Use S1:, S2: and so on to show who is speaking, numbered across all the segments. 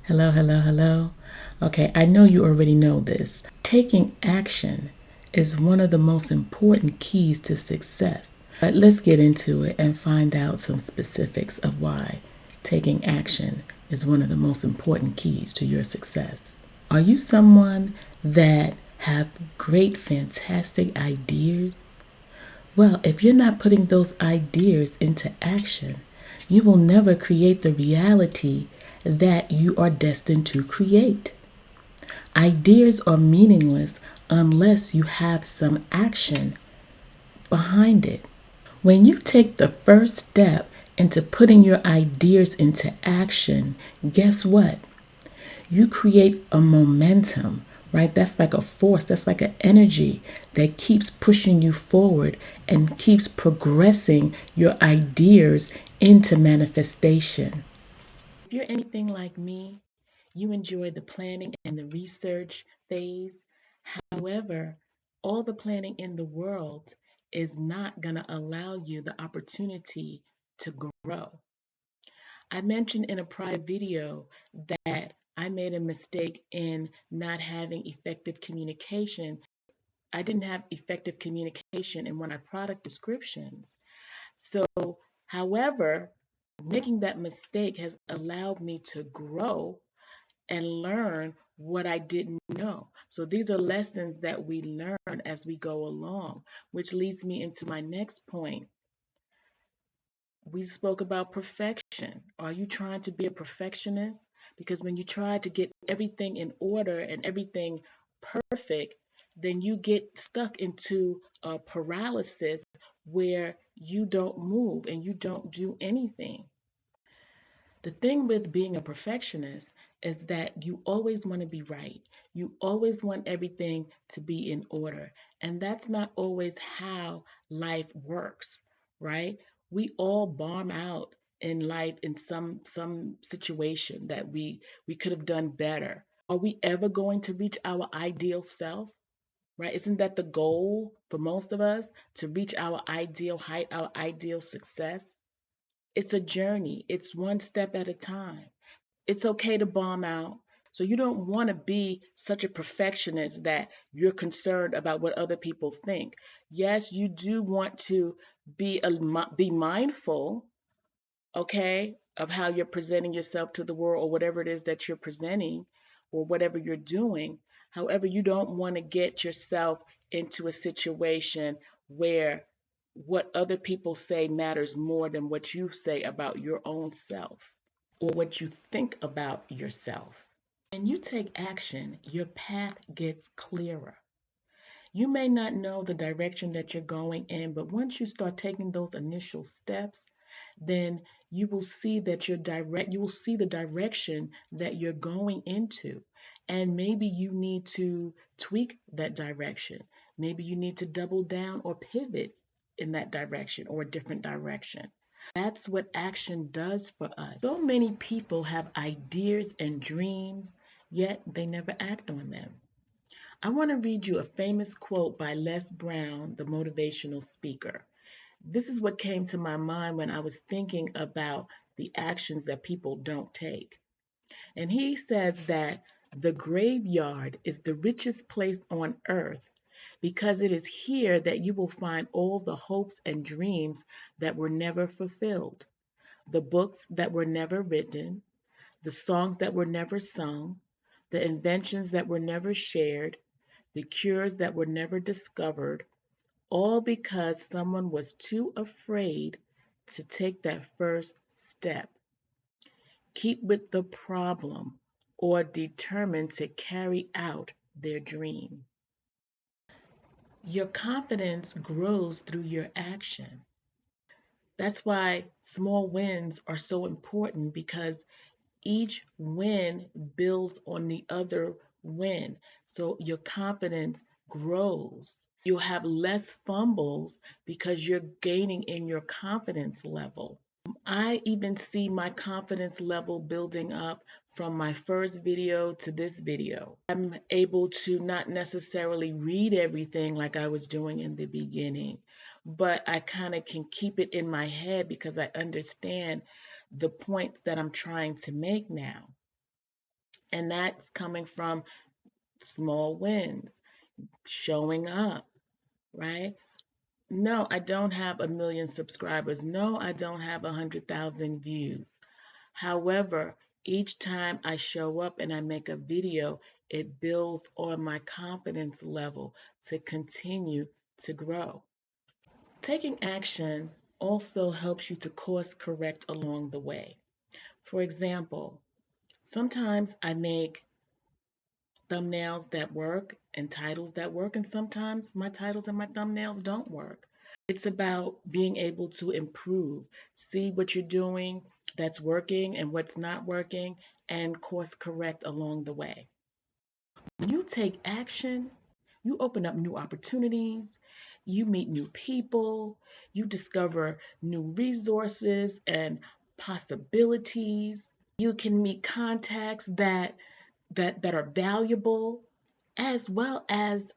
S1: Hello, hello, hello. Okay, I know you already know this. Taking action is one of the most important keys to success. But let's get into it and find out some specifics of why taking action is one of the most important keys to your success. Are you someone that have great, fantastic ideas? Well, if you're not putting those ideas into action, you will never create the reality that you are destined to create. Ideas are meaningless unless you have some action behind it. When you take the first step into putting your ideas into action, guess what? You create a momentum, right? That's like a force, that's like an energy that keeps pushing you forward and keeps progressing your ideas into manifestation. If you're anything like me, you enjoy the planning and the research phase. However, all the planning in the world is not going to allow you the opportunity to grow. I mentioned in a prior video that I made a mistake in not having effective communication. I didn't have effective communication in one of my product descriptions. So, however, making that mistake has allowed me to grow and learn what I didn't know. So these are lessons that we learn as we go along, which leads me into my next point. We spoke about perfection. Are you trying to be a perfectionist? Because when you try to get everything in order and everything perfect, then you get stuck into a paralysis where you don't move and you don't do anything. The thing with being a perfectionist is that you always want to be right. You always want everything to be in order. And that's not always how life works, right? We all bomb out in life in some situation that we could have done better. Are we ever going to reach our ideal self? Right? Isn't that the goal for most of us to reach our ideal height, our ideal success? It's a journey. It's one step at a time. It's okay to bomb out. So you don't want to be such a perfectionist that you're concerned about what other people think. Yes, you do want to be mindful, okay, of how you're presenting yourself to the world or whatever it is that you're presenting or whatever you're doing. However, you don't want to get yourself into a situation where what other people say matters more than what you say about your own self or what you think about yourself. When you take action, your path gets clearer. You may not know the direction that you're going in, but once you start taking those initial steps, then you will see the direction that you're going into. And maybe you need to tweak that direction. Maybe you need to double down or pivot in that direction or a different direction. That's what action does for us. So many people have ideas and dreams, yet they never act on them. I want to read you a famous quote by Les Brown, the motivational speaker. This is what came to my mind when I was thinking about the actions that people don't take. And he says that the graveyard is the richest place on earth because it is here that you will find all the hopes and dreams that were never fulfilled, the books that were never written, the songs that were never sung, the inventions that were never shared, the cures that were never discovered, all because someone was too afraid to take that first step. Keep with the problem or determined to carry out their dream. Your confidence grows through your action. That's why small wins are so important because each win builds on the other win. So your confidence grows. You'll have less fumbles because you're gaining in your confidence level. I even see my confidence level building up from my first video to this video. I'm able to not necessarily read everything like I was doing in the beginning, but I kind of can keep it in my head because I understand the points that I'm trying to make now. And that's coming from small wins, showing up, right? No, I don't have 1 million subscribers. No, I don't have 100,000 views. However, each time I show up and I make a video, it builds on my confidence level to continue to grow. Taking action also helps you to course correct along the way. For example, sometimes I make thumbnails that work and titles that work, and sometimes my titles and my thumbnails don't work. It's about being able to improve, see what you're doing that's working and what's not working, and course correct along the way. When you take action, you open up new opportunities, you meet new people, you discover new resources and possibilities. You can meet contacts that are valuable, as well as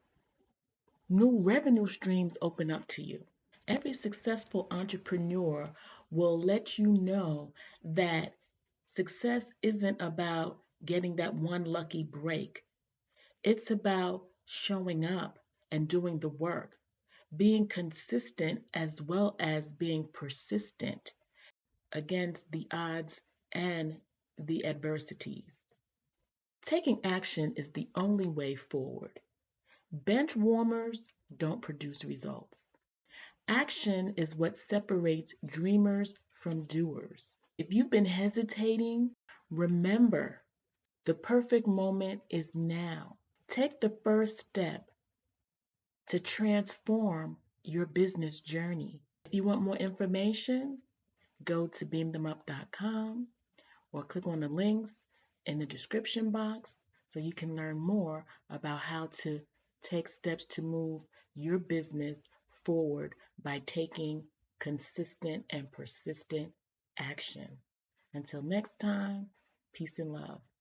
S1: new revenue streams open up to you. Every successful entrepreneur will let you know that success isn't about getting that one lucky break. It's about showing up and doing the work, being consistent as well as being persistent against the odds and the adversities. Taking action is the only way forward. Bench warmers don't produce results. Action is what separates dreamers from doers. If you've been hesitating, remember the perfect moment is now. Take the first step to transform your business journey. If you want more information, go to beamthemup.com or click on the links in the description box so you can learn more about how to take steps to move your business forward by taking consistent and persistent action. Until next time, peace and love.